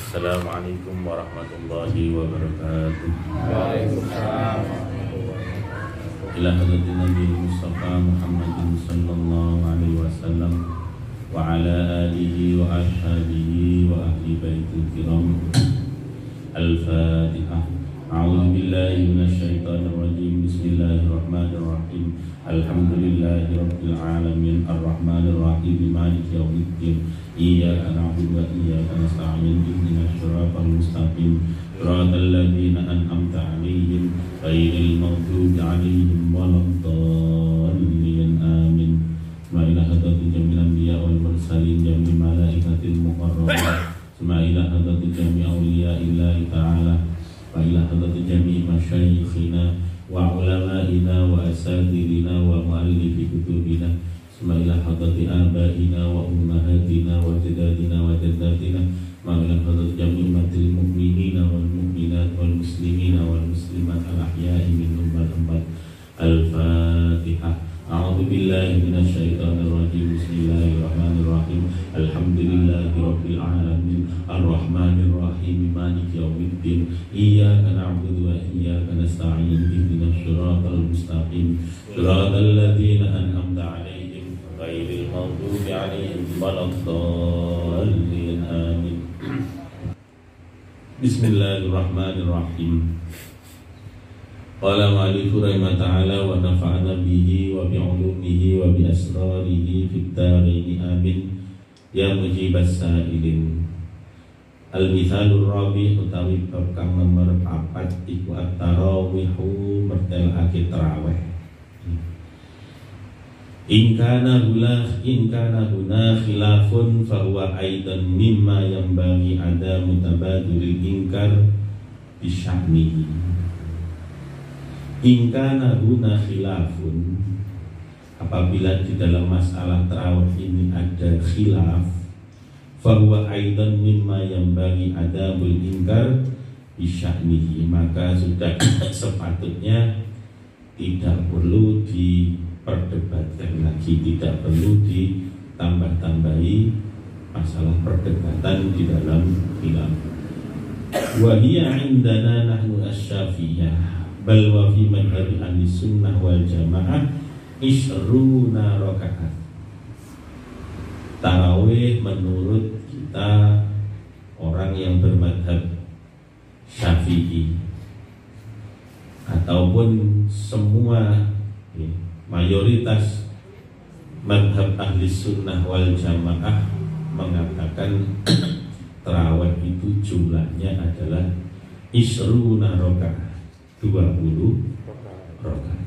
Assalamualaikum warahmatullahi wabarakatuh. Waalaikumsalam. Ila hadratin Nabi Mustafa Muhammadin sallallahu alaihi wasallam wa ala alihi wa ashabihi wa ahli baitil kiram. Al-Fatihah. A'udzu billahi minasyaitonir rajim. Bismillahirrahmanirrahim. Alhamdulillahi rabbil alamin arrahmanir rahim maliki yaumiddin. Iyyaka na'budu wa iyyaka nasta'in ihdinas siratal mustaqim siratal ladzina an'amta 'alaihim ghairil maghdubi 'alaihim waladdallin amin. Wa ila hadratil jamil anbiya wal mursalin jamil malaikatil muqarrabin. Wa ila hadratil jamil awliya'illahi ta'ala wa ila hadratil jamil masyayikhina wa ulama'ina wa asatirina wa mu'allifi kutubina. Semailah hadrati abaina wa ummahatina wa jadadina wa jaddatina. Ma'alah hadrati jami' umatil mu'minina wal mu'minat wal muslimina wal muslimat al-ahya'i minhum wal amwat. Al-Fatihah. A'udzu billahi minasyaitonir rajim. Bismillahirrahmanirrahim. Alhamdulillahi rabbil alamin arrahmanir rahim maliki yaumiddin. Iyyaka na'budu wa iyyaka nasta'in ihdinas siratal mustaqim siratal ladzina an'amta 'alaihim ghairil maghdubi 'alaihim waladdallin amin. Bismillahirrahmanirrahim. Qala ma'alifu rahimah ta'ala wa nafa'ana bihi wa bi'ulumihi wa bi'asrarihi fid dharaini amin ya mujibas sa'ilin. Al-mithalur rabi' utawi bab kang nomor 4 iku at-tarawihu mertelake tarawih. In kana huna khilafun fahuwa aidan mimma yanbaghi ada mutabadulil inkar bisya'nihi. In kana huna khilafun, apabila di dalam masalah tarawih ini ada khilaf, fahuwa aidan mimma yanbaghi ada inkar bisya'nihi, maka sudah sepatutnya tidak perlu diperdebatkan lagi, tidak perlu ditambah-tambahi masalah perdebatan di dalam khilaf. Wa hiya indana nahnu asy-Syafi'iyah bal wa fi madhhab ahli sunnah wal jamaah isruna rakaat. Tarawih menurut kita orang yang bermadhab Syafi'i ataupun semua mayoritas madhab ahli sunnah wal jamaah mengatakan tarawih itu jumlahnya adalah isruna rakaat, 20 rakaat.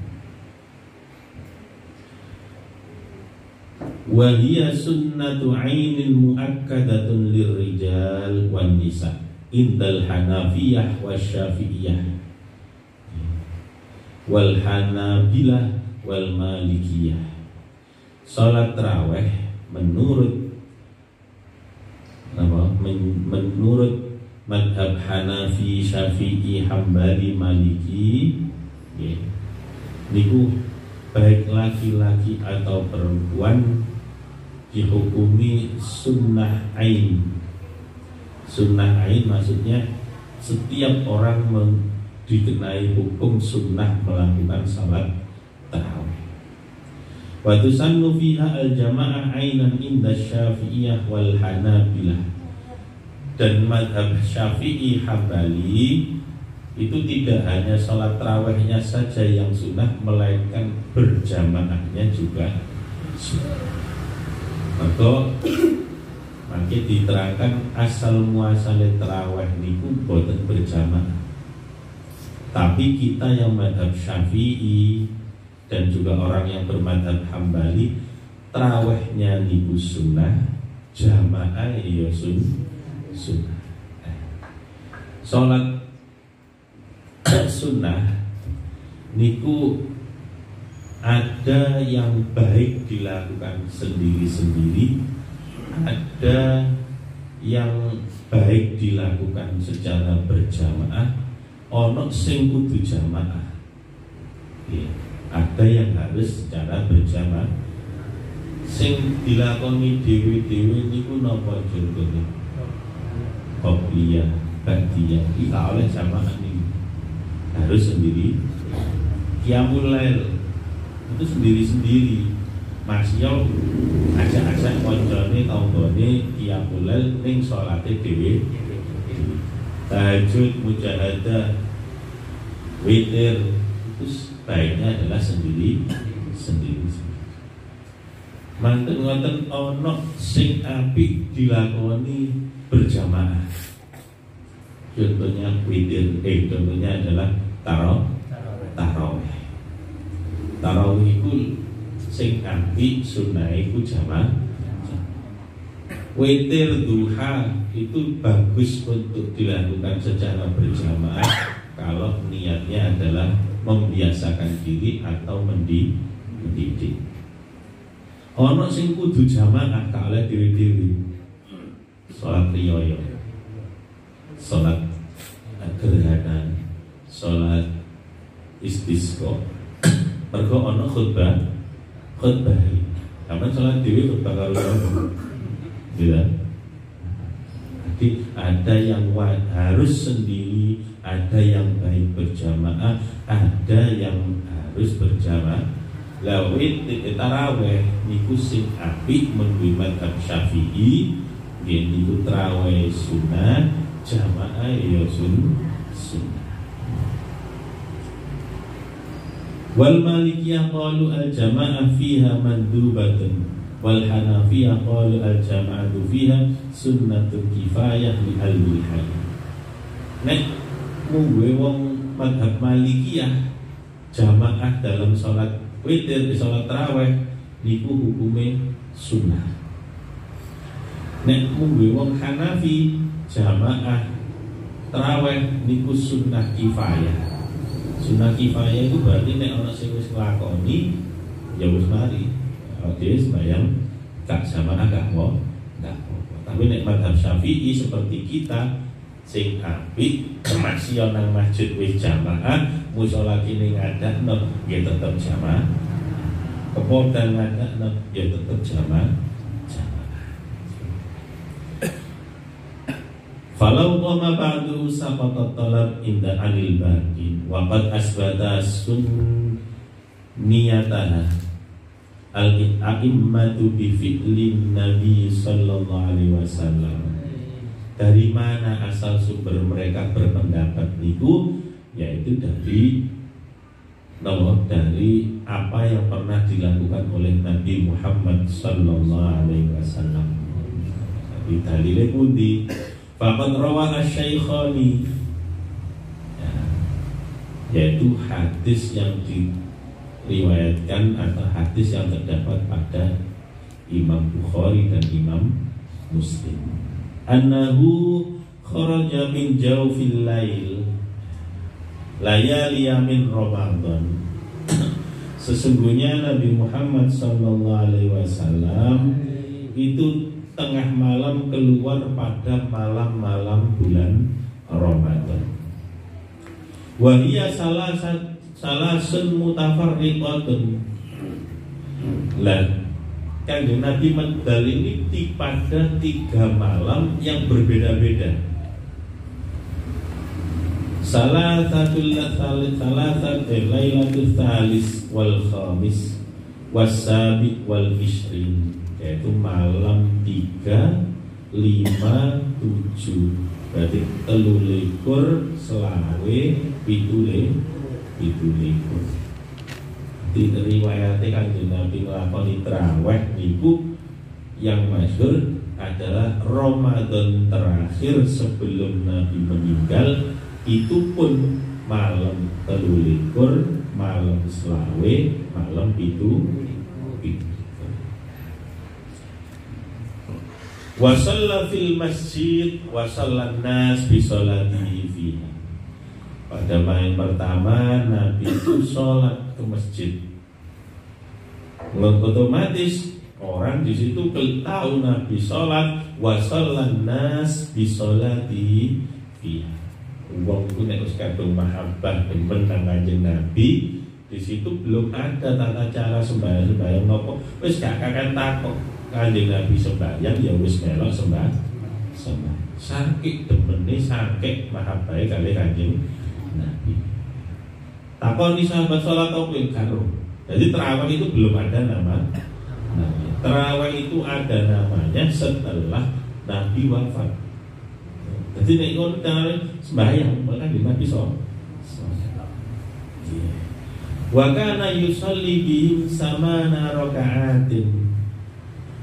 Wa hiya sunnatu 'ainin muakkadatun lirrijal wan nisa indal Hanafiyah wasyafi'iyah wal Hanabilah wal Malikiyah. Salat tarawih menurut madhab Hanafi, Syafi'i, Hambali, Maliki, niku baik laki-laki atau perempuan dihukumi sunnah ain. Sunnah ain maksudnya setiap orang dikenai hukum sunnah melakukan salat tarawih. Wa tusannu fiha al-jamaah ainan inda Syafi'iyah wal Hanabilah. Dan madhab Syafi'i Hambali itu tidak hanya sholat tarawihnya saja yang sunnah, melainkan berjamaahnya juga sunnah. Maka diterangkan asal muasal tarawih niku boten berjamaah. Tapi kita yang madhab Syafi'i dan juga orang yang bermadhab Hambali, tarawihnya niku sunnah, jamaah ya sunnah. Sholat sunnah niku ada yang baik dilakukan sendiri-sendiri, ada yang baik dilakukan secara berjamaah, ono sing kudu jamaah. Ada yang harus secara berjamaah. Sing dilakoni dewi-dewi niku napa contohnya? qobliyah, ba'diyah. Kita oleh jamaah ini harus sendiri. Qiyamul lail itu sendiri-sendiri. Masya ajak-ajak koncone tanggane qiyamul lail ning salate dhewe. Tahajud, mujahadah, witir itu baiknya adalah sendiri. Manten ngoten ana sing apik dilakoni berjamaah. Contohnya witir, contohnya adalah tarawih. Tarawih itu sing apik sunah iku jamaah. Witir duha itu bagus untuk dilakukan secara berjamaah kalau niatnya adalah membiasakan diri atau mendidik. Ono sing kudu jamaah gak oleh diri-diri. Salat riyo, salat gerhana, salat istisqa. Mergo ono khutbah. Kapan salat dhewe khutbah karo ya. Jadi ada yang harus sendiri, ada yang baik berjamaah, ada yang harus berjamaah. Lawit taraweh niku sing apik menurut mazhab Syafi'i, nggih niku taraweh sunah, jamaah ya sunnah. Wal Malikiyah qalu al jamaah fiha mandubatun, wal Hanafiyah qalu al jama'atu fiha sunnatul kifayah li ahli hayy. Nek mungguhe wong mazhab Malikiyah jamaah dalam salat witir di salat tarawih niku hukume sunnah. Nek mungguhe wong Hanafi jamaah tarawih niku sunnah kifayah. Sunnah kifayah itu berarti nek ana sing wis nglakoni ya wis mari. Oke, sembahyang gak jamaah gak mau. Tapi nek mazhab Syafi'i seperti kita sing apik masih nang masjid wis jamaah, musala kene ngadakno ya tetep jamaah. Kepodang ngadakno ya tetep jamaah. Falau qama ba'du saqata talab inda anil baqi wa qad asbata sunniyataha al-a'immatu bi fi'lin Nabi sallallahu alaihi wasallam. Dari mana asal sumber mereka berpendapat niku? Yaitu dari apa yang pernah dilakukan oleh Nabi Muhammad sallallahu alaihi wasallam. Di dalile pundi? Faqad rawa asy-syaikhani, yaitu hadis yang diriwayatkan atau hadis yang terdapat pada Imam Bukhari dan Imam Muslim. Annahu kharaja min jawfil lail layali min Ramadan. Sesungguhnya Nabi Muhammad sallallahu alaihi wasallam itu tengah malam keluar pada malam-malam bulan Ramadan. Wa hiya salasun mutafarriqatun. Lah Kanjeng Nabi medal ini pada 3 malam yang berbeda-beda. Lailatul tsalis wal khamis wasabi wal ishrin, yaitu malam 3, 5, 7. Berarti 23, selawe, 17. Di riwayatnya Kanjeng Nabi nglakoni traweh niku yang masyhur adalah Ramadan terakhir sebelum Nabi meninggal, itu pun malam 23, malam selawe, malam 17. Wa shalla fil masjid wa shallan nas bi sholatihi fiha. Pada malam pertama Nabi itu sholat ke masjid. Otomatis orang di situ tahu Nabi sholat, wa shallan nas bi sholatihi fiha. Wong ku nek wis kadung mahabbah demen nang Kanjeng Nabi, di situ belum ada tata cara sembahyang nopo. Wis gak kakan takok Kanjeng Nabi sembahyang ya wis melok sembahyang. sakit demene sakit mahabbahe kali Kanjeng Nabi. Takoni sahabat sholat apa karo. Jadi terawih itu belum ada nama. Terawih itu ada namanya setelah Nabi wafat. Jadi nek kon terawih sembahyang bahkan di Nabi sholat. Wa kana yusalli bihim samana raka'atin.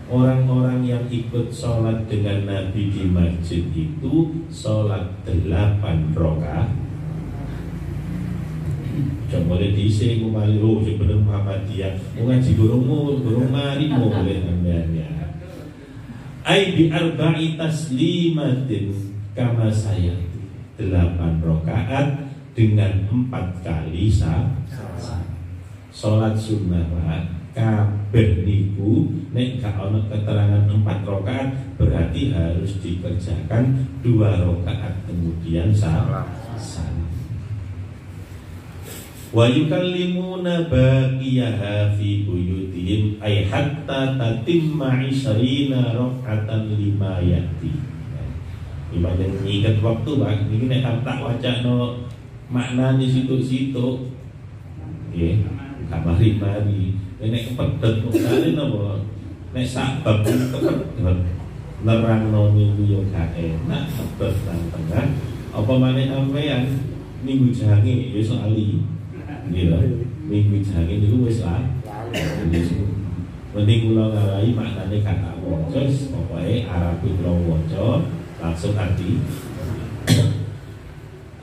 Orang-orang yang ikut sholat dengan Nabi di masjid itu sholat 8 rakaat. Coba boleh diisi ngomali roh sebenarnya Muhammadiyah ngaji gurung mari boleh namanya. Ai bi arba'i taslimatin kama saya 8 rakaat dengan 4 kali salat sunnah kabeh niku nek gak ana keterangan 4 rakaat berarti harus dikerjakan 2 rakaat kemudian salam. Wa yukallimuna baqiyaha fi buyutihim ay hatta tatimma 20 raka'atan lima yati. Ibadah ngikat waktu Pak, ini nek tak wacana makna di situ-situ. Nggih, kamari-mari. Nek kepedhet kali napa? Nek sak bab kepedhet nerangno niku yo gak enak sebab nang tengah. Apa maneh ampean minggu jange ya soali. Nggih lho, minggu jange niku wis lah. Mending kula ngarai maknane kata waca, pokoke Arabi kula waca langsung arti.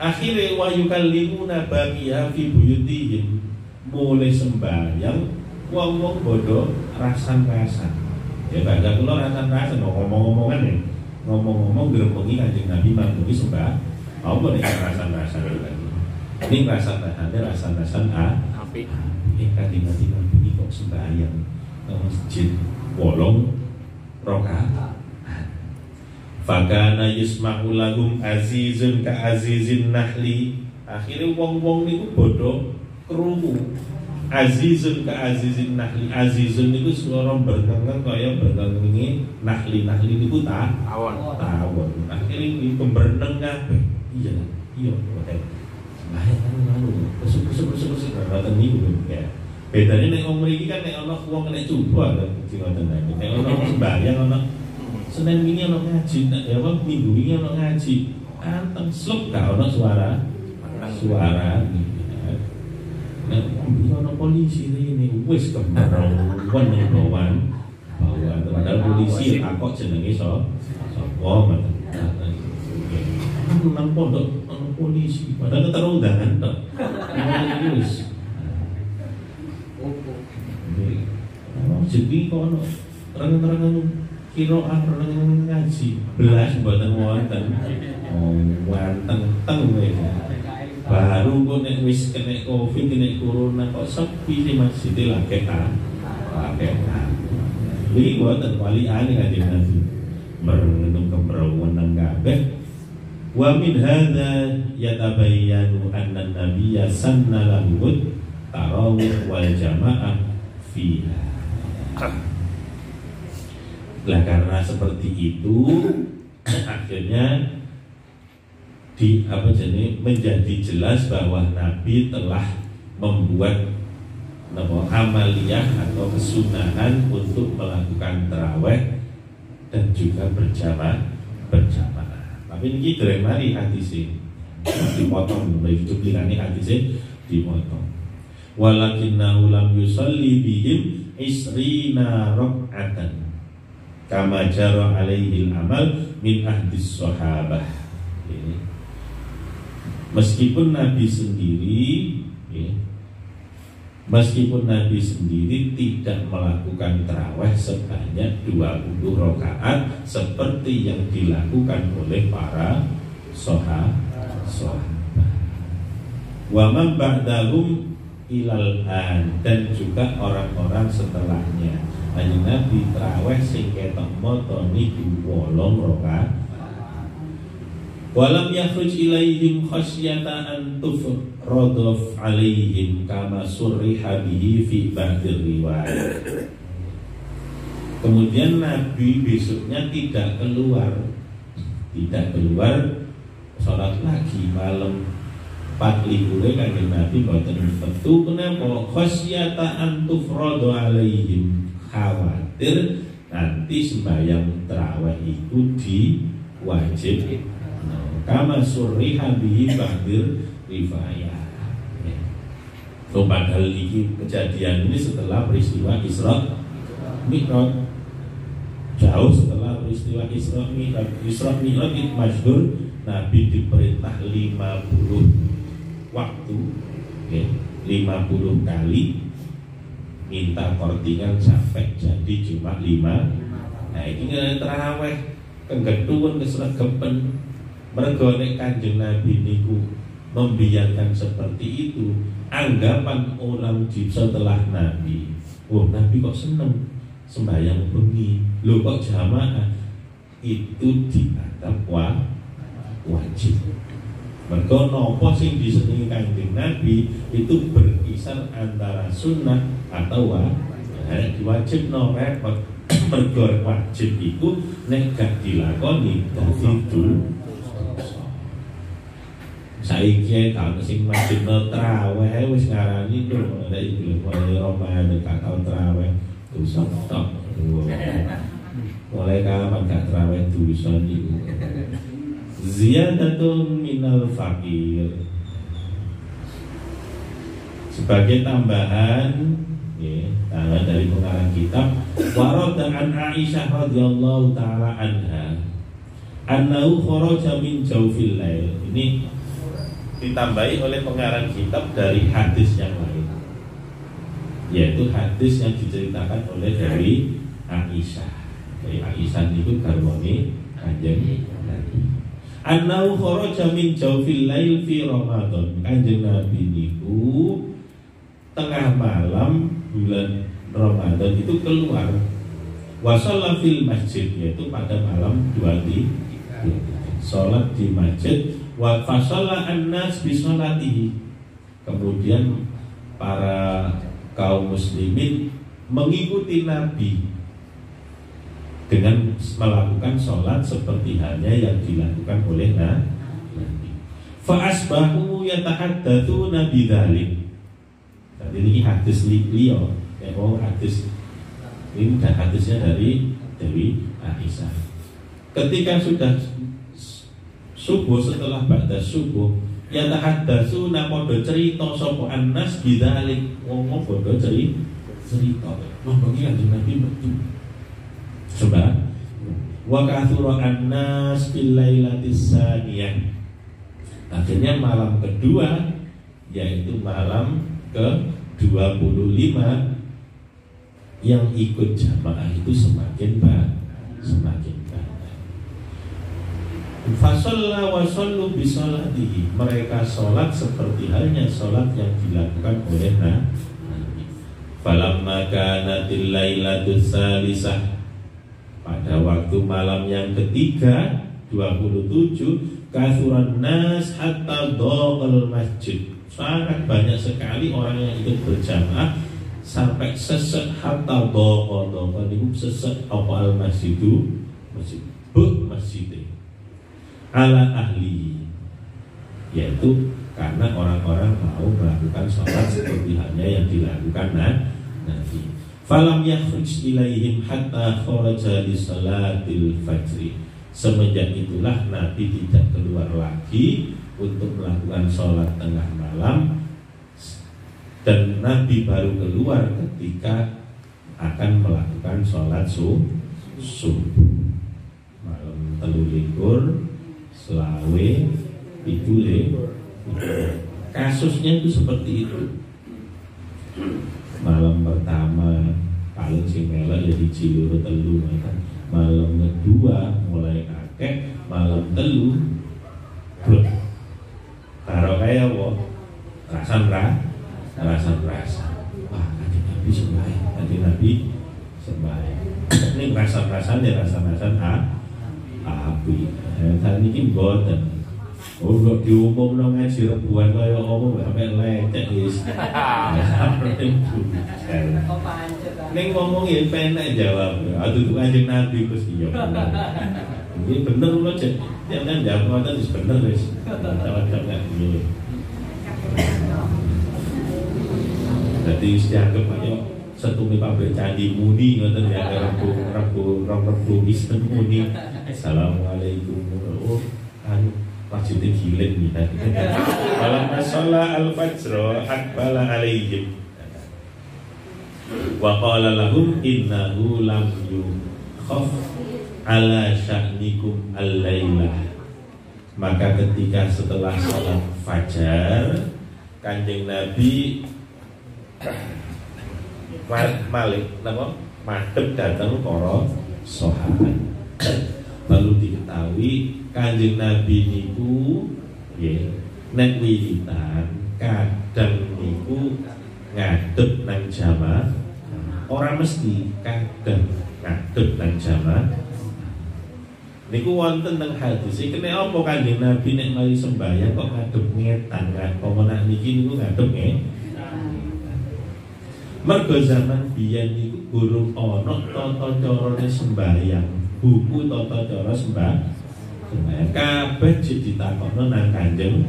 Akhire wa yukallimuna baqiya fi buyutihim, mulai sembahyang wong-wong bodoh rasan-rasan. Ya baga kula rasan-rasan ngomong-ngomongan ya. Ngomong-ngomong grepengi Kanjeng Nabi mantuki sembah. Apa nek rasan-rasan iki? Ini rasan-rasan apik. Kanjeng Nabi kok sembahyang nang masjid 8 rakaat. Fakana yusma'u lahum azizun ka azizin nahli. Akhirnya wong-wong niku bodoh krungu. Azizun ka azizin nahli. Azizun niku swara bernengeng kaya bernengengi nahli niku tawon. Akhirnya niku berneng kabeh. Iya. Bahaya kan lalu. Kesuk-kesuk ngoten niku ya. Bedane nek wong mriki kan nek ana wong nek coba ngoten niku. Nek ana sembahyang ana Senin ini ono ngaji, ya apa minggu ini ono ngaji, anteng slop gak ono suara. Nah, ono polisi ini wis kembaran bawan. Padahal polisi takok jenenge sapa nang pondok ono polisi, padahal terus undangan tok. Wis. Jadi kok ono terang-terangan kiroan orang ngaji belas buatan wonten wonten teng baru kok nek wis kena covid kena corona kok sepi di masjid lagi kan iki wonten waliane Kanjeng Nabi merenung kemrawon nang kabeh wa min hadza yatabayyanu anna nabiyya sanna lahu tarawih wal jamaah fiha. Lah karena seperti itu akhirnya menjadi jelas bahwa Nabi telah membuat amaliyah atau kesunahan untuk melakukan tarawih dan juga berjamaah. Tapi ini dari mari hadisnya dipotong, begitu bilangnya hadisnya dipotong. Walakinnahu lam yusalli bihim 20 raka'atan. Kama jara alaihil amal min ahdis sahabah. Meskipun Nabi sendiri tidak melakukan tarawih sebanyak 20 rakaat seperti yang dilakukan oleh para sahabat. Wa man ba'dahum ilal an, dan juga orang-orang setelahnya. Kanjeng Nabi tarawih sing ketok moto niku 8 rakaat. Walam yakhruj ilaihim khasyata an tufradaf alaihim kama surriha bihi fi ba'dir riwayat. Kemudian Nabi besoknya tidak keluar tidak keluar sholat lagi malam 4 Kanjeng Nabi boten metu. Kenapa? Khasyata an tufradu alaihim, khawatir nanti sembahyang tarawih itu diwajib. Kama surriha bihi ba'dir rifayah. Padahal ini kejadian ini setelah peristiwa Isra Mi'raj, jauh setelah peristiwa Isra Mi'raj. Isra Mi'raj itu masyhur Nabi diperintah 50 waktu, 50 kali minta kortingan sampai jadi cuma 5. Nah ini kan tarawih kenggetuan kesregepen. Mergo nek Kanjeng Nabi niku membiarkan seperti itu, anggapan orang setelah Nabi, Nabi kok seneng sembahyang bengi, lho kok jamaah, itu dianggap wajib. Mergo nopo sing disenengi Kanjeng Nabi itu berkisar antara sunnah atau wajib. No repot. Mergo wajib itu nek gak dilakoni dadi dosa. Saiki tahun sing wajib traweh wis ngarani lho nek iki mulai Ramadan gak tau traweh dosa tok. Mulai kapan gak traweh dosa niku. Ziyadatun minal fakir. Sebagai tambahan dari pengarang kitab, warada an Aisyah radhiyallahu taala anha annahu kharaja min jawfil lail. Ini ditambahi oleh pengarang kitab dari hadis yang lain, yaitu hadis yang diceritakan oleh dari Aisyah. Dari Aisyah itu garwane Kanjeng Nabi. Annahu kharaja min jawfil lail fi Ramadan. Kanjeng Nabi niku tengah malam bulan Ramadan itu keluar wa shalla fil masjid, yaitu pada malam 23 salat di masjid, wa fasalla an-nas bi sholatihi. Kemudian para kaum muslimin mengikuti Nabi dengan melakukan sholat seperti halnya yang dilakukan oleh Nabi. Fa asbahu yatahaddatsuna bidzalik. Jadi ini hadis liyo, hadis ini dan hadisnya dari Aisyah. Ketika sudah subuh, setelah ba'da subuh, yatahaddatsuna padha cerita sapa annas bidzalik, wong padha cerita. Monggo iki Nabi metu. Coba wa kathura annas fil lailatis saniyah. Akhirnya malam kedua, yaitu malam ke-25, yang ikut jamaah itu semakin banyak. Fasalla wa sallu bi salatihi. Mereka sholat seperti halnya sholat yang dilakukan oleh Nabi. Falamma kanatil lailatus salisah, pada waktu malam yang ketiga 27, kathuran nas hatta dhaqal masjid. Sangat banyak sekali orang yang ikut berjamaah sampai sesek hatta dhaqal itu sesek apa al masjidu masjid ala ahli, yaitu karena orang-orang mau melakukan sholat seperti halnya yang dilakukan Nabi. Falam yakhruj ilaihim hatta kharaja li salatil fajri. Semenjak itulah Nabi tidak keluar lagi untuk melakukan sholat tengah malam, dan Nabi baru keluar ketika akan melakukan sholat subuh malam 23 selawe pidule. Kasusnya itu seperti itu. Malam pertama paling sing melek ya dicilur telu, malam kedua mulai akeh, malam telu blok karo kaya apa rasan. Wah, Kanjeng Nabi sembahyang. Ini rasan ya rasan api. Saat ini mboten. Kok diumumno ngaji rebuan kaya apa sampe lecek wis. Ning ngomong yen penek jawab. Aduh Kanjeng Nabi Gusti yo. Ini bener loh cek, jangan jawab ngoten wis bener wis. Jawab-jawab iki. Dadi dianggap ayo setumi pabrik candi muni ngoten ya Rabu Islam muni. Assalamualaikum. Oh, anu wajibnya giling nih. Falamma shalla al-fajr aqbala alaihim. Wa qala lahum innahu lam yukhaf ala sya'nikum al-lailah. Maka ketika setelah sholat fajar, Kanjeng Nabi Malik madhep datang para sahabat. Lalu diketahui Kanjeng Nabi niku nggih nek wiritan kadang niku ngadep nang jamaah, ora mesti kadang ngadep nang jamaah. Niku wonten teng hadis iki nek apa Kanjeng Nabi nek mari sembahyang kok ngadep ngetan apa menak niki niku ngadep ngetan. Mergo zaman biyen niku burung ana tata carane sembahyang, buku tata cara sembahyang kabeh ditakokno nang Kanjeng.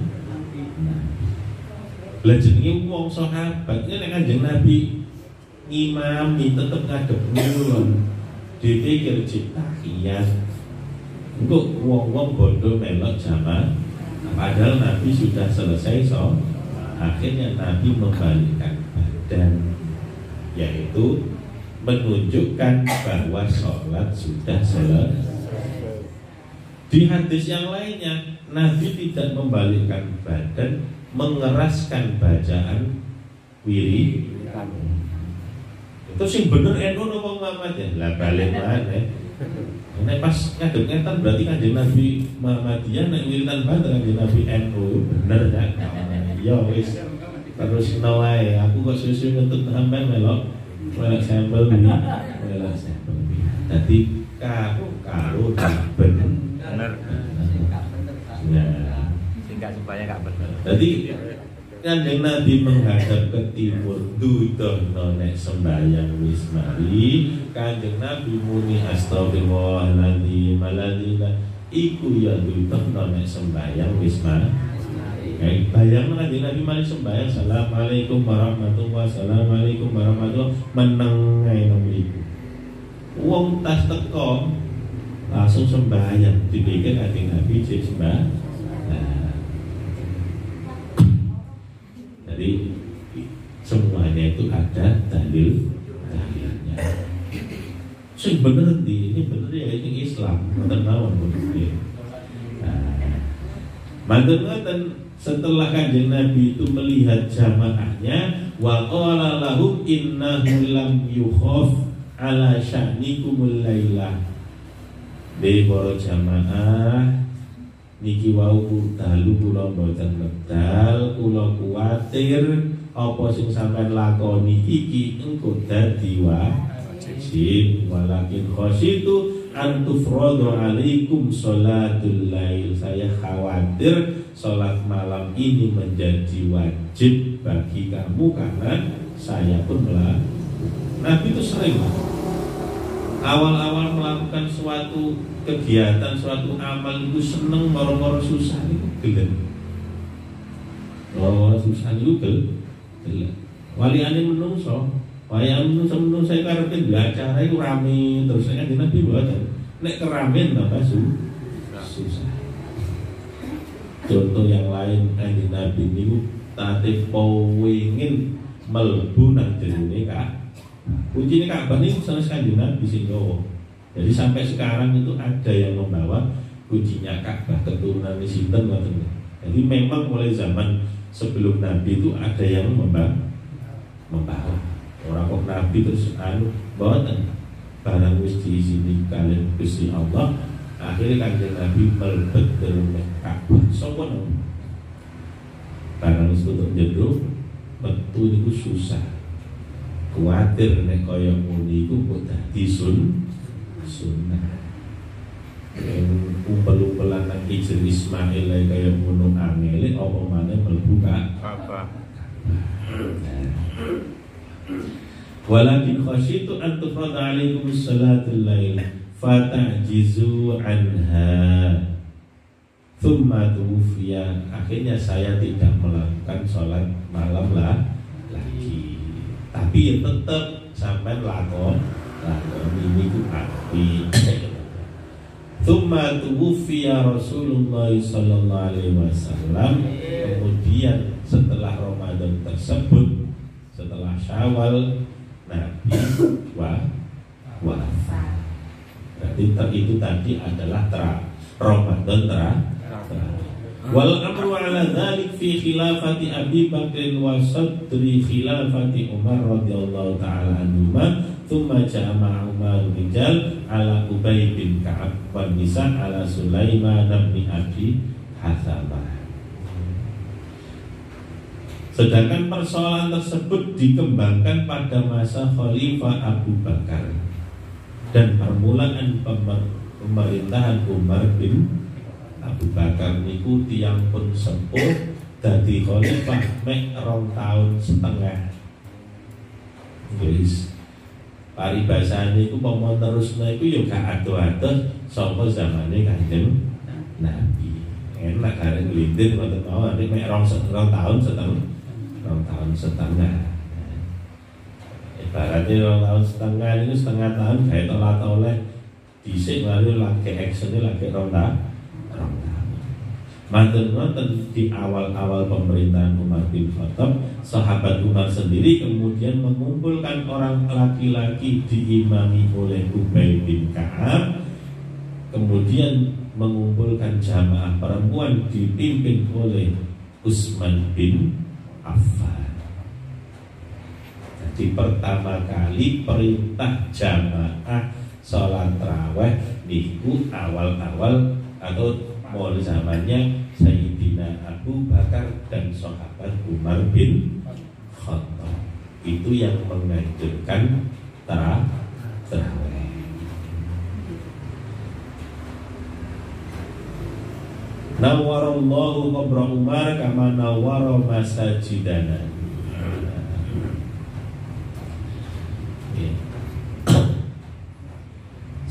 Lah jenenge wong sahabat nek Kanjeng Nabi ngimami tetep ngadep ngulon. Dipikir tahiyat. Untuk wong-wong bodoh melok jamaah, padahal Nabi sudah selesai akhirnya Nabi membalikkan badan, yaitu menunjukkan bahwa sholat sudah selesai. Di hadis yang lainnya Nabi tidak membalikkan badan, mengeraskan bacaan wiridan. Itu sing bener NU napa Muhammad ya? Lah balik maneh. Nek pas ngadep ngetan berarti Kanjeng Nabi Muhammadiyah, nek wiridan banget Kanjeng Nabi NU bener kan? Ya wis. Terus nawae aku kok susu ngetut sampean melok sampel ini. Melok sampel. Dadi karo bener. Ya, singkat supaya gak bener. Jadi Kanjeng Nabi menghadap ke timur, dudono nek sembahyang wis mari, Kanjeng Nabi muni astagfirullahaladzim aladzina iku ya dudono nek sembahyang wis mari. Kayak bayang Kanjeng Nabi mari sembahyang assalamualaikum warahmatullahi wassalamualaikum warahmatullahi menengai nang iku. Wong tas teko langsung sembahyang, dipikir Kanjeng Nabi cek sembahyang. Jadi semuanya itu ada dalilnya. Sing bener ini bener ya ini Islam, bener mawon bener. Nah, setelah Kanjeng Nabi itu melihat jamaahnya, wa qala lahum innahu lam yukhaf ala sya'nikumul lailah. Dewe para jamaah niki wau dalu kula mboten medal, kula kuwatir apa sing sampean lakoni iki engko dadi wajib, walakin khasyitu an tufradu alaikum sholatul lail. Saya khawatir salat malam ini menjadi wajib bagi kamu karena saya pun melakukan. Nabi itu sering awal-awal melakukan suatu kegiatan, suatu amal itu seneng, moro-moro susah itu gelem. Moro-moro susah itu gelem. Waliane menungso, wayang menungso saya karepe acara itu rame terus kan Nabi mboten. Nek keramen tambah susah. Contoh yang lain Kanjeng Nabi niku tate pengin mlebu nang jerone kuncinya Ka'bah ini sanes Kanjeng Nabi sing gawa. Jadi sampai sekarang itu ada yang membawa kuncinya Ka'bah, keturunan sinten ngoten. Jadi memang mulai zaman sebelum Nabi itu ada yang membawa. Orang kok Nabi terus mboten. Barang wis diizini kalian Gusti Allah, akhirnya Kanjeng Nabi mlebet dalem Ka'bah. Sopo nang barang wis tutup jero metu niku susah. Kuatir nek kaya muni iku kok dadi sunnah. Umpel-umpelan nang Ijil Ismail kaya ngono angele apa maneh mlebu Ka'bah. Walakin khasyitu an tufrada alaikum salatul lail fatajizu anha thumma tuwfiya, akhirnya saya tidak melakukan sholat malam lagi, tapi ya tetap sampai lakon ini ku api. Thumma tuwfiya Rasulullah sallallahu alaihi wasallam, kemudian setelah Ramadan tersebut, setelah Syawal, Nabi wafat. Berarti itu tadi adalah Ramadan terakhir. Wal amru ala dzalik fi khilafati Abi Bakr wa sadri khilafati Umar radhiyallahu taala anhuma, thumma jama'a Umar rijal ala Ubay bin Ka'ab wa nisa ala Sulaiman bin Abi Hathamah. Sedangkan persoalan tersebut dikembangkan pada masa Khalifah Abu Bakar dan permulaan pemerintahan Umar bin Abu Bakar niku tiyang pun sepuh dadi khalifah mek 2 tahun setengah. Guys, paribasane iku pomo terusno iku ya gak ado-ado saka zamane Kanjeng Nabi. Enak arek nglintir ngoten mawon nek mek 2 tahun setengah. 2 tahun setengah. Ibaratnya 2 tahun setengah itu setengah tahun kayak telat oleh dhisik lalu lagi action lagi 2 tahun. Manten-manten di awal-awal pemerintahan Umar bin Khattab, sahabat Umar sendiri kemudian mengumpulkan orang laki-laki diimami oleh Ubay bin Ka'ab, kemudian mengumpulkan jamaah perempuan dipimpin oleh Utsman bin Affan. Jadi pertama kali perintah jamaah sholat tarawih niku awal-awal atau mulai zamannya Sayyidina Abu Bakar dan sahabat Umar bin Khattab. Itu yang mengajarkan tarawih. Nawwarallahu qabra Umar kama nawwara masajidana.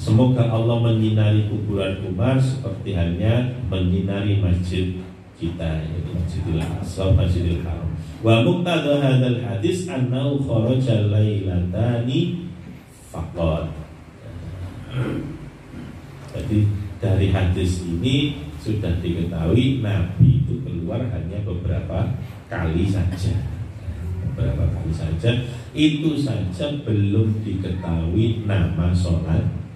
Semoga Allah menyinari kuburan Umar seperti halnya menyinari masjid kita, yaitu Masjidil Aqsa, Masjidil Haram. Wa muqtada hadzal hadis annahu kharaja lailatani faqad. Jadi dari hadis ini sudah diketahui Nabi itu keluar hanya beberapa kali saja. Beberapa kali saja. Itu saja belum diketahui nama sholat.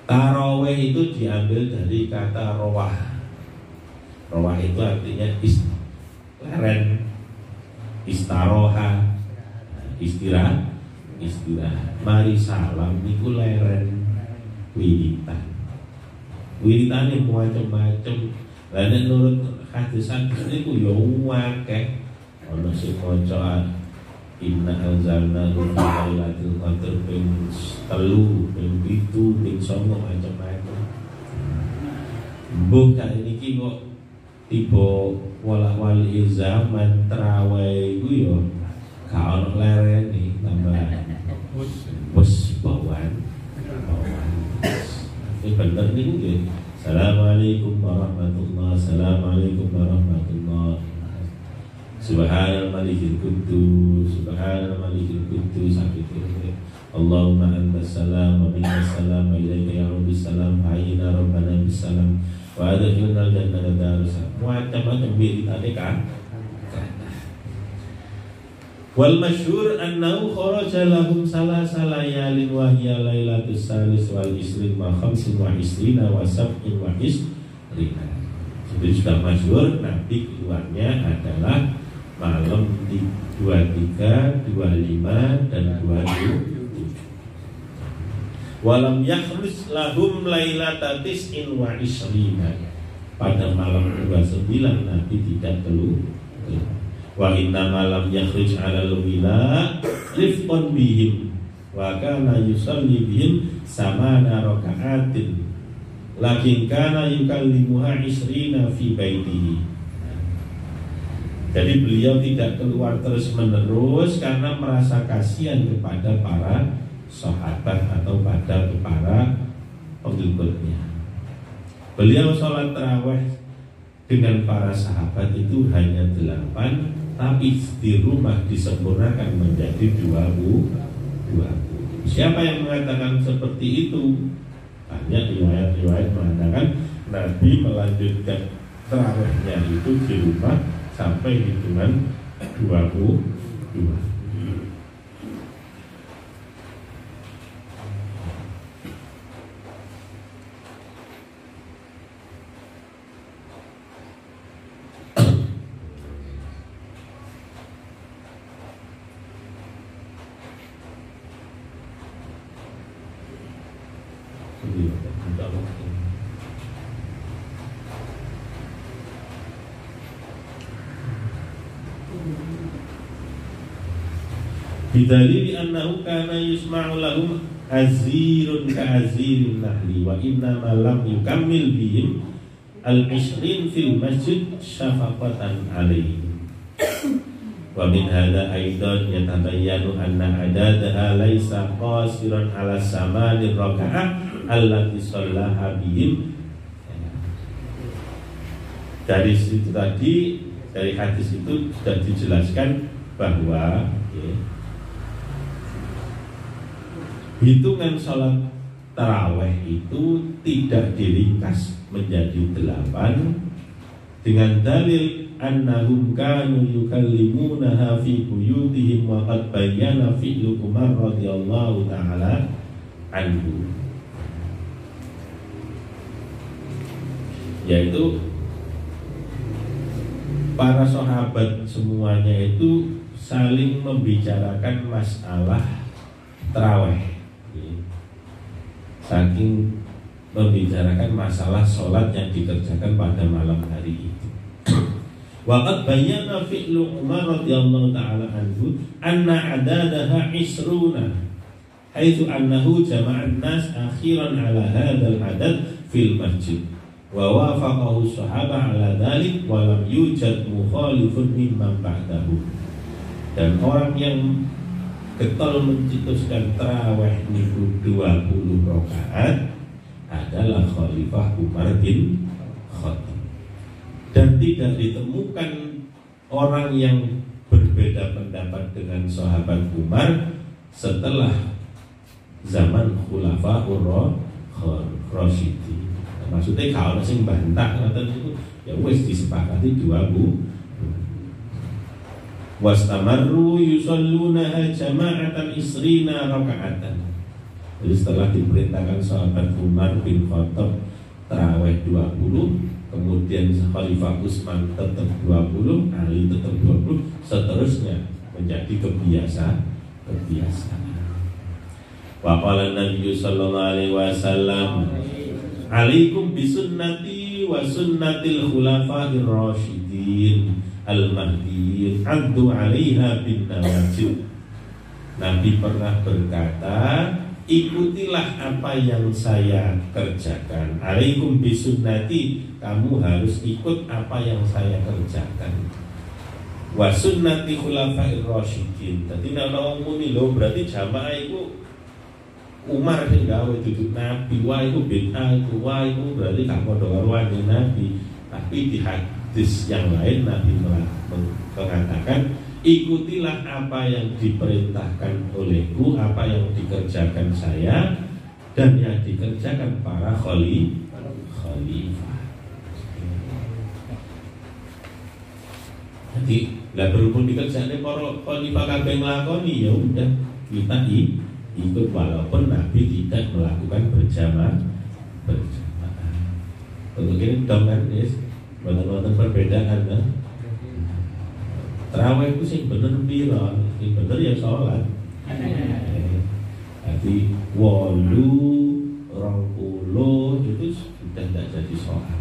Tarawih itu diambil dari kata rawah. Rawah itu artinya leren, istaroha, istirahat. Mari salam itu leren, wiritan. Wiritan yang macam-macam. Lalu menurut hadisan itu ya akeh. Ono sing maca inna anzalnahu fi lailatul qadr ping 3, ping 7, ping 9 macam-macam. Mbuh kali niki kok tiba wala-wali zaman tarawih iku ya gak ono lerene tambah wis bawan. Ini bener niku nggih. Assalamualaikum warahmatullahi wabarakatuh. Assalamualaikum warahmatullahi. Subhanal malikil quddus, subhanal malikil quddus. Allahumma antas salam wa minnas salam wa ilaika ya'udus salam wa ayyina rabbana bis salam wa adkhilnal jannata darussalam. Macam-macam wiridane kan. Wal masyhur annahu kharaja lahum salasa layalin wa hiya lailatus salis wal isrin wa khamsin wa isrina wa sab'in wa isrina. Jadi sudah masyhur Nabi keluarnya adalah malam 23, 25 dan 27. Walam yakhruj lahum lailata tis'in wa isrina. Pada malam 29 Nabi tidak keluar. Wa inna malam yakhruj ala al-wila rifqan bihim wa kana yusalli bihim samana raka'atin lakin kana yukallimuha isrina fi baitihi. Jadi beliau tidak keluar terus menerus karena merasa kasihan kepada para sahabat atau pada para pengikutnya. Beliau sholat tarawih dengan para sahabat itu hanya 8, tapi di rumah disempurnakan menjadi 20. Siapa yang mengatakan seperti itu? Banyak riwayat-riwayat mengatakan Nabi melanjutkan tarawihnya itu di rumah sampai hitungan 22. Bidalili annahu kana yusma'u lahum azirun ka'azirin nahli wa innama lam yukammil bihim al-ishrin fil masjid syafaqatan alaihim. Wa min hadha aidan yatabayyanu anna adadaha laysa qasiran ala samani raka'ah allati shallaha bihim. Dari situ tadi, dari hadis itu sudah dijelaskan bahwa hitungan sholat taraweh itu tidak diringkas menjadi 8 dengan dalil annahum kanu yukallimunaha fi buyutihim wa qad bayyana fi'lu Umar radhiyallahu ta'ala anhu, yaitu para sahabat semuanya itu saling membicarakan masalah taraweh, saking membicarakan masalah sholat yang dikerjakan pada malam hari itu. Waqad bayyana fi'lu Umar radhiyallahu ta'ala anhu anna adadaha isruna haitsu annahu jama'an nas akhiran ala hadzal adad fil masjid wa wafaqahu sahaba ala dzalik wa lam yujad mukhalifun mimman ba'dahu. Dan orang yang getol mencetuskan tarawih niku 20 rakaat adalah Khalifah Umar bin Khattab. Dan tidak ditemukan orang yang berbeda pendapat dengan sahabat Umar setelah zaman Khulafaur Rasyidin. Maksudnya kalau sing bantah ngoten niku ya wis disepakati 20. Wastamarru yusallunaha jama'atan isrina raka'atan. Jadi setelah diperintahkan sahabat Umar bin Khattab tarawih 20, kemudian Khalifah Utsman tetap 20, Ali tetap 20, seterusnya menjadi kebiasaan. Wa qala Nabi sallallahu alaihi wasallam, "Alaikum bisunnati wa sunnatil khulafa'ir rasyidin al-mahdiyin addu 'alaiha bin nawajib." Nabi pernah berkata, ikutilah apa yang saya kerjakan. Alaikum bisunnati, kamu harus ikut apa yang saya kerjakan. Wa sunnati khulafa'ir rasyidin. Dadi nek ana wong muni lho berarti jamaah iku Umar sing gawe duduk Nabi, wah iku bid'ah, wah iku berarti gak padha karo Nabi. Tapi di hadis yang lain Nabi mengatakan, ikutilah apa yang diperintahkan olehku, apa yang dikerjakan saya dan yang dikerjakan para khalifah. Jadi lah berhubung dikerjakan para khalifah kabeh nglakoni, ya udah kita ikut walaupun Nabi tidak melakukan berjamaah. Untuk ini dong kan, wonten perbedaan kan. Tarawih itu sing bener piro, sing bener ya sholat. Jadi 8, 20 itu sudah tidak jadi sholat.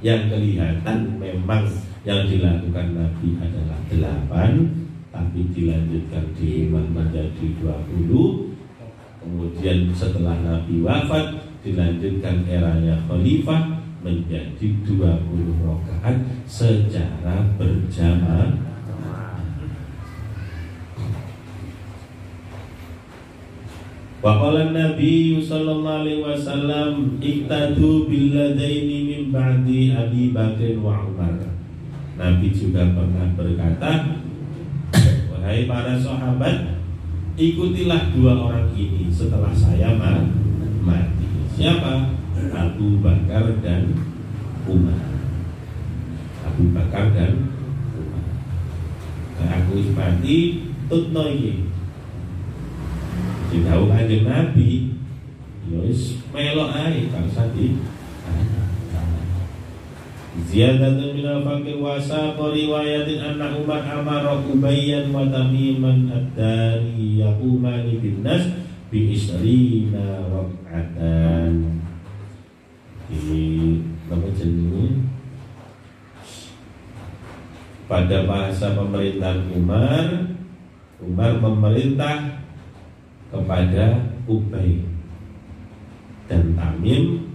Yang kelihatan memang yang dilakukan Nabi adalah 8, tapi dilanjutkan di iman menjadi 20. Kemudian setelah Nabi wafat dilanjutkan eranya khalifah menjadi 20 rakaat secara berjamaah. Wa qala Nabi sallallahu alaihi wasallam iktadu bil ladaini min ba'di Abi Bakr wa Umar. Nabi juga pernah berkata, wahai para sahabat, ikutilah dua orang ini setelah saya mati. Siapa? Abu Bakar dan Umar. Abu Bakar dan Umar. Aku mati tutno iki. Ditahu kanjeng Nabi, wis melok ae bangsa di Ziyadatun minal fakir wasa riwayatin anna Umar amara Ubayyan wa Tamiman ad-Dari yaqumani bin nas bi isrina rak'atan. Ini apa jenenge? Pada masa pemerintahan Umar memerintah kepada Ubay dan Tamim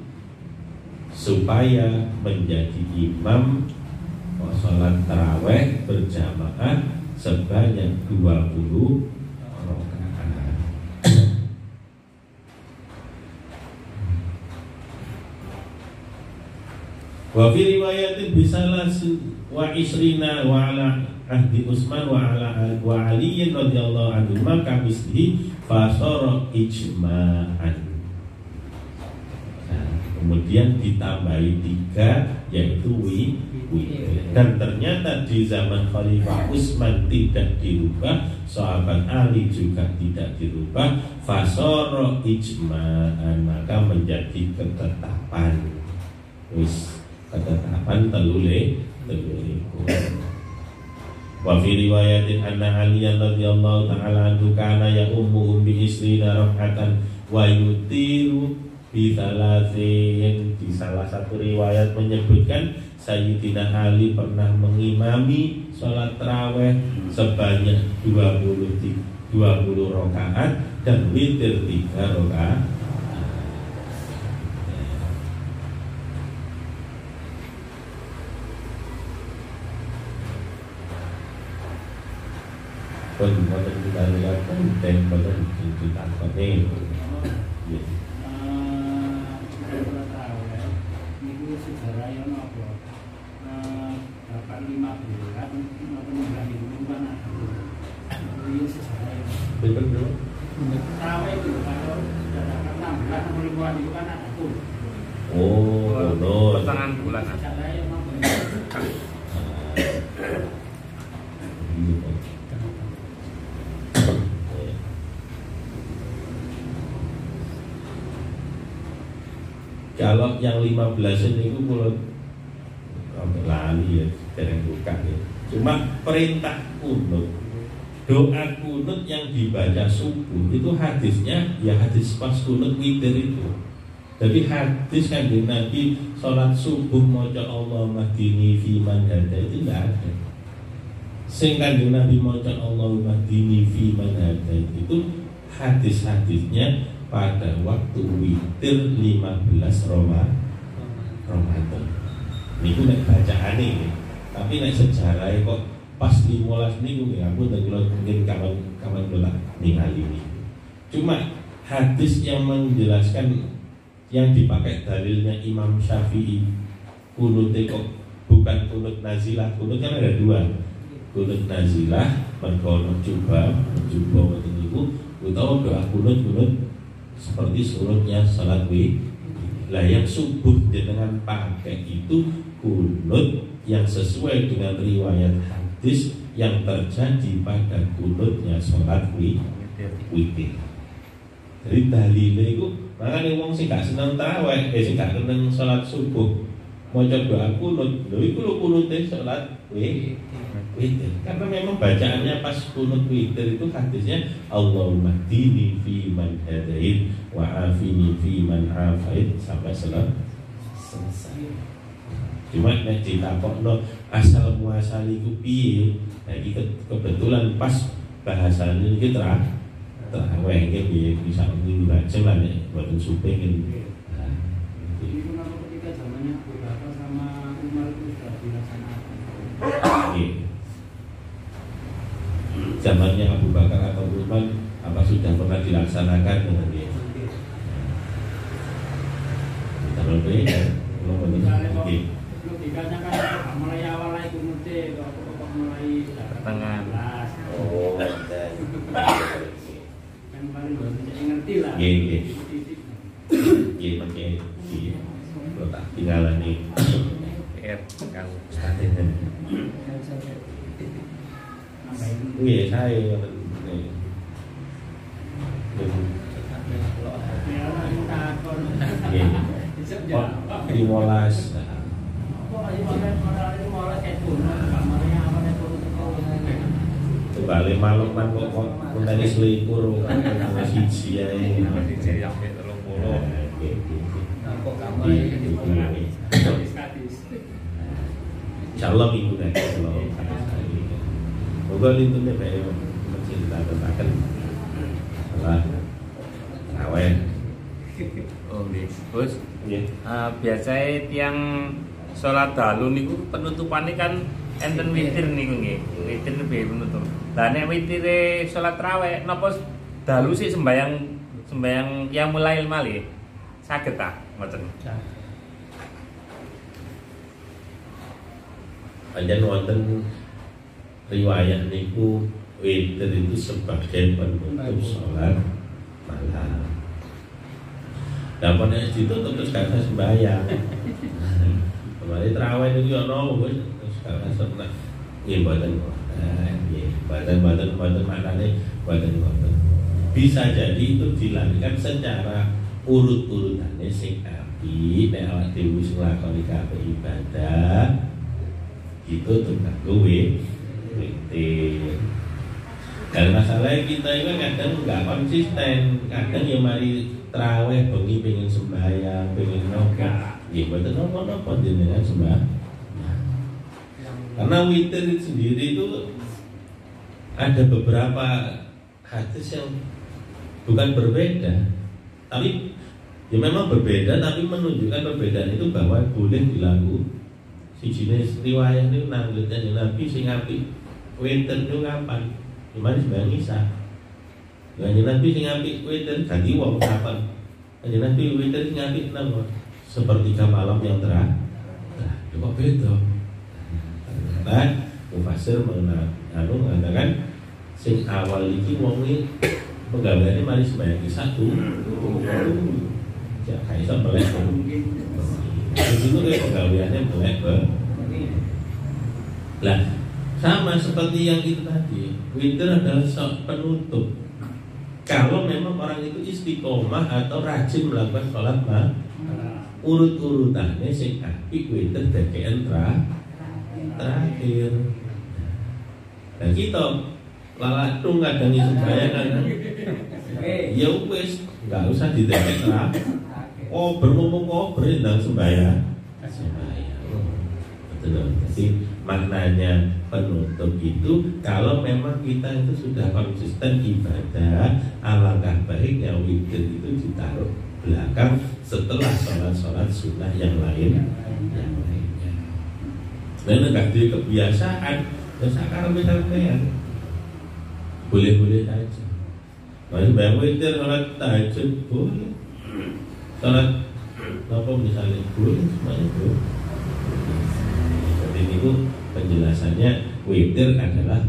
supaya menjadi imam sholat taraweh berjamaah sebanyak 20 rakaat. Wa fi riwayatin bisalasin wa isrina wa ala ahdi Utsman wa ala wa Ali radhiyallahu anhu maka misli fasara ijma'an. Kemudian ditambahi 3 yaitu witir. Dan ternyata di zaman Khalifah Utsman tidak dirubah, sahabat Ali juga tidak dirubah, fasara ijma'an maka menjadi ketetapan. Ketetapan telule. Wa fi riwayatin anna Aliyan radhiyallahu ta'ala anhu kana ya ummuhum bi isrina rak'atan wa yutiru bi thalathin. Di salah satu riwayat menyebutkan Sayyidina Ali pernah mengimami sholat taraweh sebanyak 20 rakaat dan witir 3 rakaat. Pun boten kita lihat konten boten kita kene. Niku sejarah yang apa? 85 bulan meninggal itu kan ini sejarah. Betul bro. Tarawih itu kalau dapat 16 bulan itu kan ada tuh. Oh, no. Pertengahan bulan. Sejarah yang apa? Kalau yang 15 ini kula lali ya, dereng buka ya. Cuma perintah kunut, doa kunut yang dibaca subuh itu hadisnya ya hadis pas kunut witir itu. Jadi hadis kanjeng Nabi sholat subuh maca Allahumma hdini fiman hada itu enggak ada. Sing kanjeng Nabi maca Allahumma hdini fiman hada itu hadis-hadisnya pada waktu witir 15 Ramadan. Niku nek bacaan ini, tapi nek sejarah kok pas 15 niku ya aku mungkin kawan kula ningali ini. Cuma hadis yang menjelaskan yang dipakai dalilnya Imam Syafi'i kunut kok bukan kunut nazilah. Kunut kan ada 2. Kunut nazilah mergo coba ngoten niku utawa doa kunut seperti surutnya salat lah yang subuh dengan pakai itu kunut yang sesuai dengan riwayat hadis yang terjadi pada kunutnya salat witir. Jadi dalilnya itu makanya wong sing gak seneng tarawih, sing gak seneng salat subuh maca doa kunut, lho iku lho kunute salat witir. Karena memang bacaannya pas kunut witir itu hadisnya Allahumma hdini fi man hadait wa afini fi man afait sampai selesai. Cuma nek ditakokno asal muasal iku piye? Nah iki kebetulan pas bahasane iki terawih iki bisa ngurang lah nek boten suping iki. Jadi kenapa ketika zamannya Abu Bakar sama Umar itu sudah dilaksanakan? Zamannya Abu Bakar atau Utsman apa sudah pernah dilaksanakan dengan dia? Kalau beda, kalau betul. Logikanya kan mulai awal itu nanti kok mulai pertengahan. Oh, kan paling baru ngerti lah. Iya. Iya pakai kotak tinggalan nih. Kang Iya saya. Limolas. Balik malam kan kok menjadi selingkuh kan siji ya ini. Insyaallah minggu depan kalau moga lintune bae menceritakan salah awen. Oh nggih. Gus, Nggih. biasanya tiang sholat dalu niku penutupane kan enten witir niku nggih. Witir nggih penutup. Lah nek witire sholat raweh napa dalu sih sembayang yang mulai malih. Saged ta ngoten. Panjen wonten riwayat niku witir itu sebagai penutup sholat malam. Dan pada ditutup terus kata sembahyang. Kemarin terawih itu ono terus kata sebenarnya ngibatan. Badan maknanya badan. Bisa jadi itu dilakukan secara urut-urutannya sing api nek awak dhewe wis nglakoni kabeh ibadah itu tentang gue dan masalahnya kita itu kadang nggak konsisten, kadang ya mari terawih bengi pengen sembahyang pengen nopo ya betul nopo dengan sembahyang karena witir sendiri itu ada beberapa hadis yang bukan berbeda tapi ya memang berbeda tapi menunjukkan perbedaan itu bahwa boleh dilakukan. Si jenis riwayat itu nanggutnya Nabi sing api witir itu kapan? Gimana sebenarnya Isa? Nabi sing api witir ganti wong kapan? Nabi witir sing api napa? Sepertiga malam yang terakhir. Kok beda? Nah, mufasir mengatakan sing awal iki wong iki penggaweane mari sembahyang satu. Ya kaisa melek. Itu kayak penggaweannya melek. Lah, sama seperti yang itu tadi, witir adalah penutup. Kalau memang orang itu istiqomah atau rajin melakukan sholat urut-urutannya sing apik witir bagian terakhir. Dan kita lalatung ngadangi sembahyang kan. Ya wis, enggak usah didekek oh berngomong ndang sembahyang. Betul. Jadi maknanya penutup itu kalau memang kita itu sudah konsisten ibadah, alangkah baiknya witir itu ditaruh belakang setelah sholat sunnah yang lainnya. Dan enggak jadi kebiasaan, ya sekarang sampean boleh-boleh saja. Kalau bayang witir sholat tahajud boleh, sholat apa misalnya boleh, semuanya boleh. Seperti itu penjelasannya witir adalah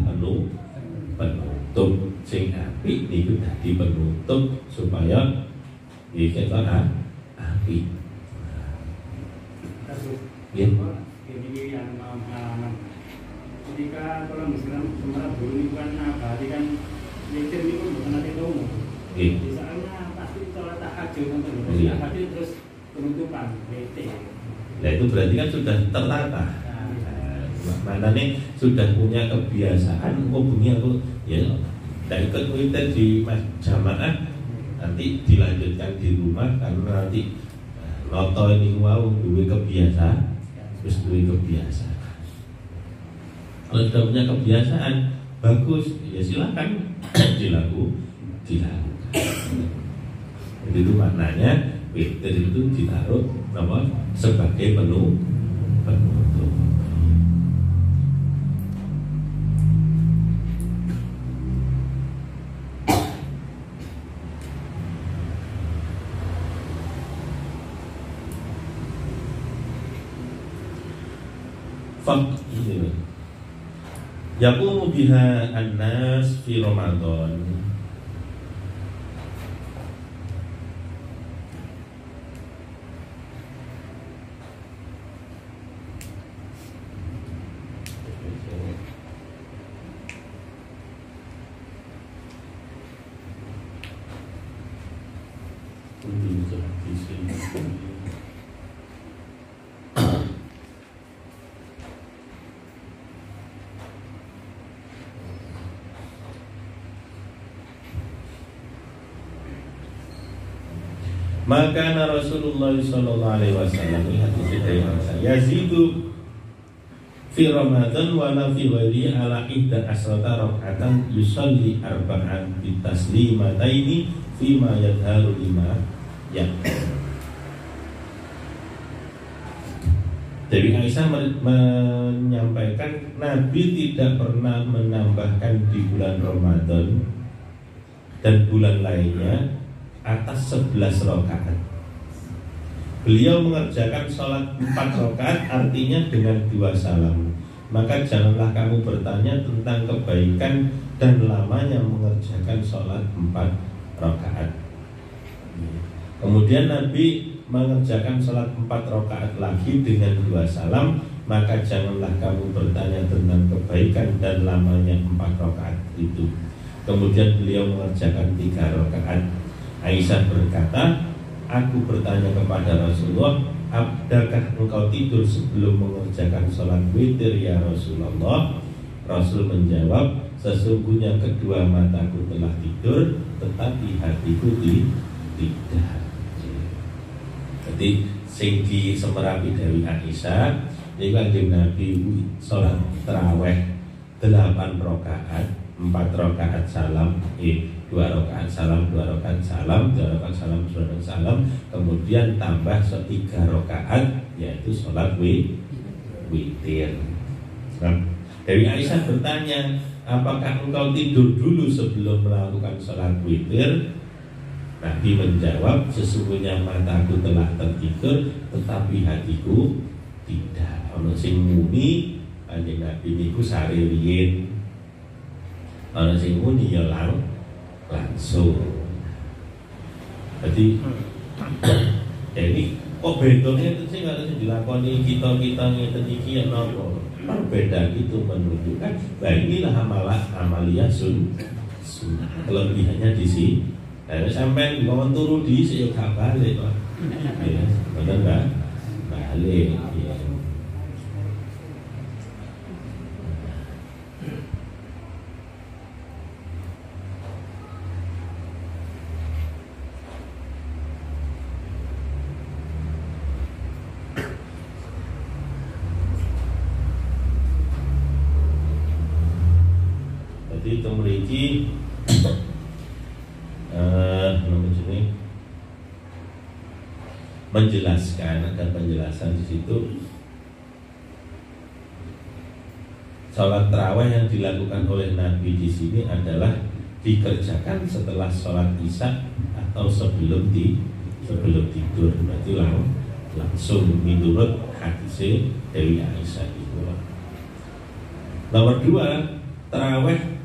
penutup sing apik niku dadi penutup supaya diketok apik. Ya. Ini yang pengalaman. Ketika kalau misalnya sementara dulu ini kan abadi kan witir ini kan bukan nanti dong. Misalnya pasti sholat tahajud nanti abadi terus penutupan witir. Nah itu berarti kan sudah tertata. Mana nih sudah punya kebiasaan, bunyi aku ya, dan ikut witir di jamaah nanti dilanjutkan di rumah karena nanti noto ini wow duwe kebiasaan, terus duwe kebiasaan. Kalau sudah punya kebiasaan bagus, ya silakan dilakukan. Jadi itu maknanya witir itu ditaruh nama sebagai penutup. yaqumu biha an-nas fi Ramadan. Maka Rasulullah sallallahu alaihi wasallam yazidu fi Ramadan wa la fi ghairi ala ihda asrata rak'atan yusalli arba'an bi taslimataini fi ma yadharu lima ya. Dewi Aisyah menyampaikan Nabi tidak pernah menambahkan di bulan Ramadan dan bulan lainnya atas 11 rakaat. Beliau mengerjakan sholat 4 rakaat, artinya dengan 2 salam. Maka janganlah kamu bertanya tentang kebaikan dan lamanya mengerjakan sholat 4 rakaat. Kemudian Nabi mengerjakan sholat 4 rakaat lagi dengan 2 salam. Maka janganlah kamu bertanya tentang kebaikan dan lamanya 4 rakaat itu. Kemudian beliau mengerjakan 3 rakaat. Aisyah berkata, aku bertanya kepada Rasulullah, adakah engkau tidur sebelum mengerjakan sholat witir ya Rasulullah? Rasul menjawab, sesungguhnya kedua mataku telah tidur, tetapi hatiku tidak. Jadi sing di semerapi dari Aisyah, ini kan Nabi sholat taraweh 8 rakaat, 4 rakaat salam, 2 rakaat salam, 2 rakaat salam, 2 rakaat salam, 2 rakaat salam, kemudian tambah 3 rakaat yaitu sholat witir. Nah, Dewi Aisyah bertanya, apakah engkau tidur dulu sebelum melakukan sholat witir? Nabi menjawab, sesungguhnya mataku telah tertidur, tetapi hatiku tidak. Ono sing muni, Kanjeng Nabi niku sare riyin. Ono sing muni ya langsung. Jadi ini kok bedanya itu sih kalau dilakoni kita ngeten iki ya napa? Berbeda itu menunjukkan bahwa inilah amalia sunnah. Kelebihannya di sini. Nah, sampai ngomong turu di sini gak balik, Pak. Ya, benar enggak? Balik. Ya. Jadi memiliki menjelaskan, ada penjelasan di situ. Sholat tarawih yang dilakukan oleh Nabi di sini adalah dikerjakan setelah sholat isya atau sebelum tidur. Berarti langsung menurut hadis Dewi Aisyah itu. Nomor 2, tarawih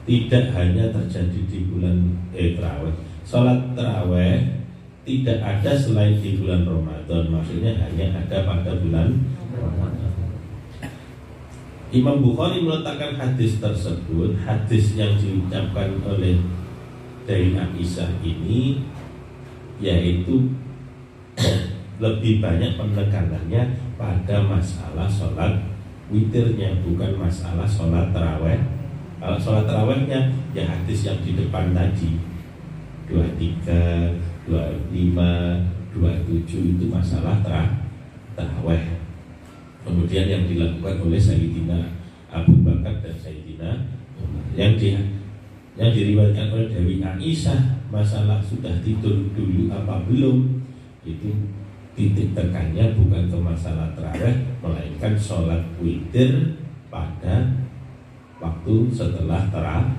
tidak hanya terjadi di bulan tarawih. Sholat tarawih tidak ada selain di bulan Ramadan, maksudnya hanya ada pada bulan Ramadan. Imam Bukhari meletakkan hadis tersebut, hadis yang diucapkan oleh Dewi Aisyah ini, yaitu lebih banyak penekanannya pada masalah sholat witirnya, bukan masalah sholat tarawih. Kalau sholat tarawihnya ya hadis yang di depan tadi 23, 25, 27 itu masalah tarawih. Kemudian yang dilakukan oleh Sayyidina Abu Bakar dan Sayyidina Umar. Yang diriwayatkan oleh Dewi Aisyah masalah sudah tidur dulu apa belum, itu titik tekannya bukan ke masalah tarawih, melainkan sholat witir pada waktu setelah tarawih.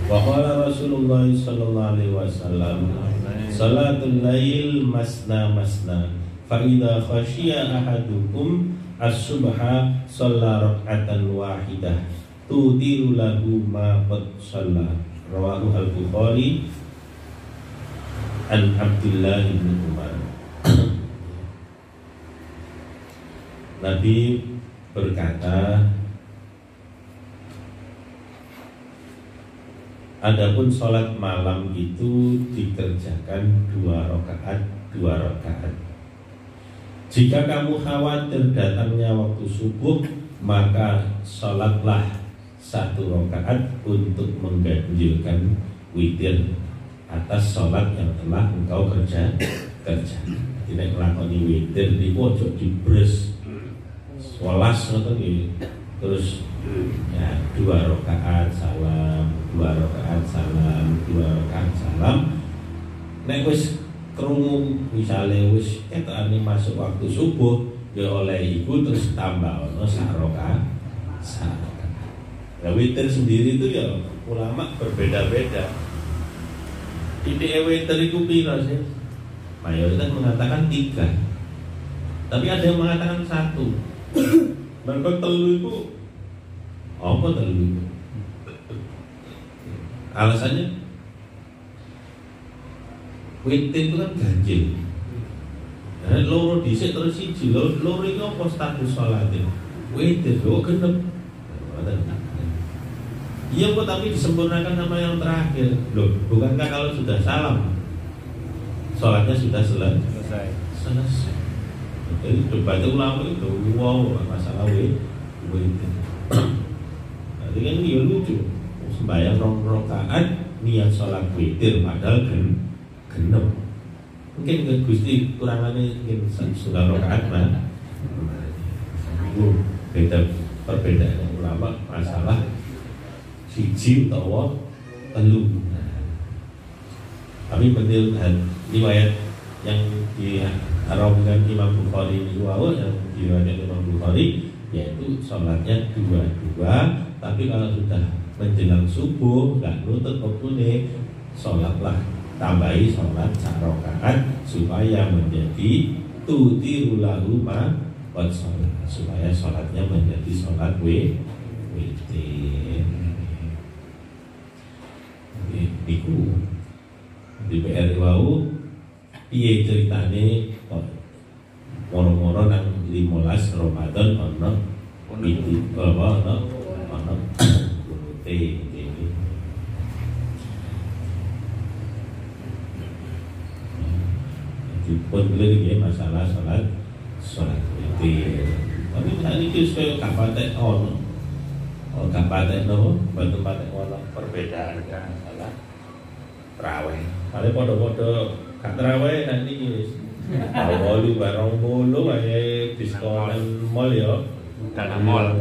Wa qala Rasulullah sallallahu alaihi wasallam, salatul lail masna masna, fa idza khashiya ahadukum as-subha shalla rak'atan wahidah tudiru lahu ma qad shalla. Rawahu al-Bukhari an Abdullah bin Umar. Nabi berkata, adapun sholat malam itu dikerjakan 2 rakaat. Jika kamu khawatir datangnya waktu subuh, maka sholatlah 1 rakaat untuk mengganjilkan witir atas sholat yang telah engkau kerjakan. Tidak ngelakoni witir di pojok dibres 11 ngoten nggih. Terus ya 2 rakaat salam, 2 rakaat salam, 2 rakaat salam. Nek wis krungu misale wis ketokane masuk waktu subuh, ya oleh iku terus tambah ono 1 rakaat. Nah, witir sendiri itu ya ulama berbeda-beda. Ide witir itu piro sih? Mayoritas mengatakan 3. Tapi ada yang mengatakan 1. Mereka telu itu apa telu itu? Alasannya witir itu kan ganjil. Nah, loro dhisik terus siji. Loro iki apa status salate? Witir kok genep. Iya kok, tapi disempurnakan sama yang terakhir. Loh, bukankah kalau sudah salam sholatnya sudah selesai? Jadi debatnya ulama itu wow masalah witir. Jadi kan dia lucu, sembahyang 2 rakaat niat sholat witir padahal genep. Mungkin ke Gusti kurangannya mungkin 1 rakaat mah. Beda perbedaan ulama masalah siji utawa telu. Tapi penting riwayat yang dirawikan Imam Bukhari ini yang diriwayatkan Imam Bukhari, yaitu sholatnya 2-2. Tapi kalau sudah menjelang subuh nggak nutut waktunya, sholatlah tambahi sholat 1 rakaat supaya menjadi tudirulahu ma qad shalla, supaya sholatnya menjadi sholat witir. Niku di PR wau piye ceritane kok moro-moro nang 15 Ramadan ana witir ana ini. Pun beli masalah sholat witir. Tapi tadi itu saya kapatek ono. Oh kapatek no, bantu patek ono perbedaan masalah traweh. Kali podo-podo gak traweh nanti iki. Awali barang bolu ae diskonan mall ya. Dalam mall.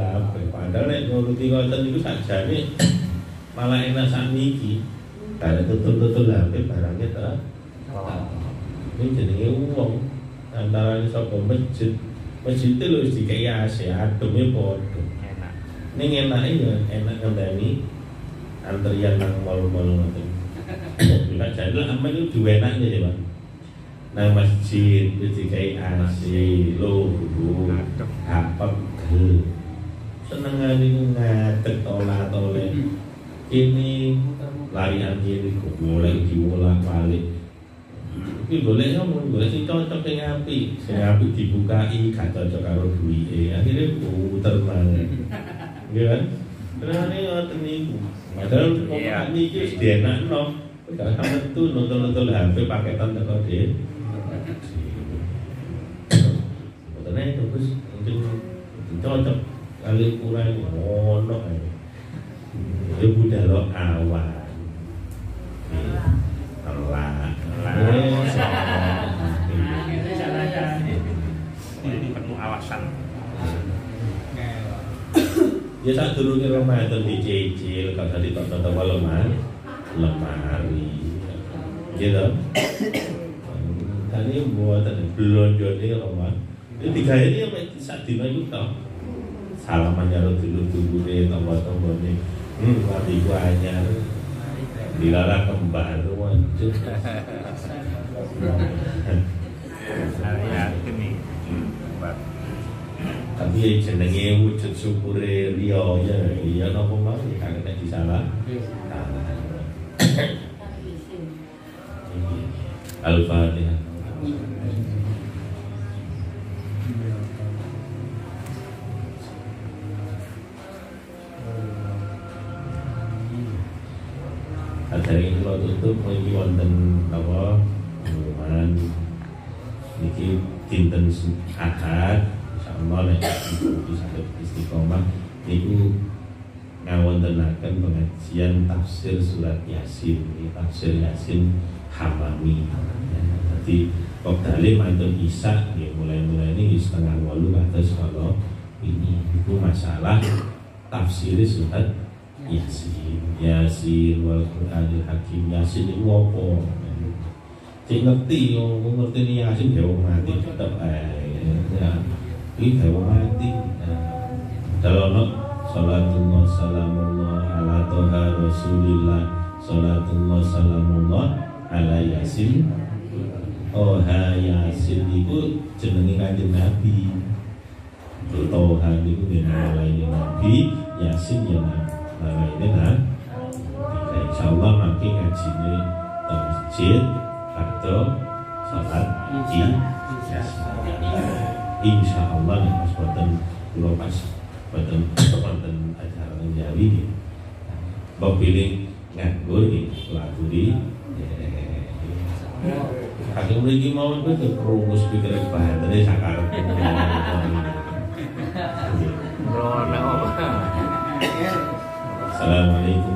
Padahal nek nuruti ngoten niku sakjane malah enak sakniki. Karena tutul-tutul HP barangnya ta. Ini jenenge wong antara sapa masjid itu lho dikai AC ademe padha. Enak. Ning enake ya enak ngandani antrian nang mall-mall ngoten. Bila jane amen itu duwenake ya, Pak. Nang masjid itu dikai AC lho, apa gel. Senengane ngadeg tola-tole. Ini larian kiri kok mulai diulang-balik. Iki golek ngomong, golek sing cocok sing apik. Sing apik dibukai gak cocok karo duwike. Akhire puter maneh. Nggih kan? Terane ngoten niku. Padahal kok niki wis dienakno. Gak metu nonton-nonton HP paketan teko dhewe. Betulnya terus mungkin cocok kali ukuran ngono ae. Ya budal awan. Allah. Penuh alasan. Ya saat dulu ke Ramadan dicicil kalau tadi tonton lemari, gitu. Tadi buatan belanja ni Ramadan. Itu 3 hari apa saat dina itu tau. Salaman jaro dulu deh tombol-tombol ni. Mati gua anyar. dilarang kembar waduh. Yakin nih. Tapi jenenge wujud syukure riya ya napa mau kagak nek disalah. Al-Fatihah. Ajari kula tutup mriki wonten napa pengumuman niki dinten Ahad insyaallah nek bisa istiqomah niku ngawontenaken pengajian tafsir surat Yasin. Tafsir Yasin Hamami. Jadi Kopdale mantun Isa mulai-mulai ini setengah 8 kados kalau ini itu masalah tafsir surat Yasin. Yasin wal Qur'anil Hakim. Yasin itu apa? Cek ngerti ini Yasin ya wong mati tetep ya. Iki ya wong mati. Dalem salatullah salamullah ala toha rasulillah salatullah salamullah ala Yasin. Toha Yasin itu jenenge Kanjeng Nabi. Toha niku nama lainnya Nabi, Yasin ya nama lainnya kan. Insyaallah mangke ngajine teng masjid atau salat Id. Insyaallah nek pas boten kula pas boten acara Jawi nggih. Mbok pilih nganggur nggih kula aturi. Kakek mriki mawon kuwi krungu speaker bahanane sakarep. Assalamualaikum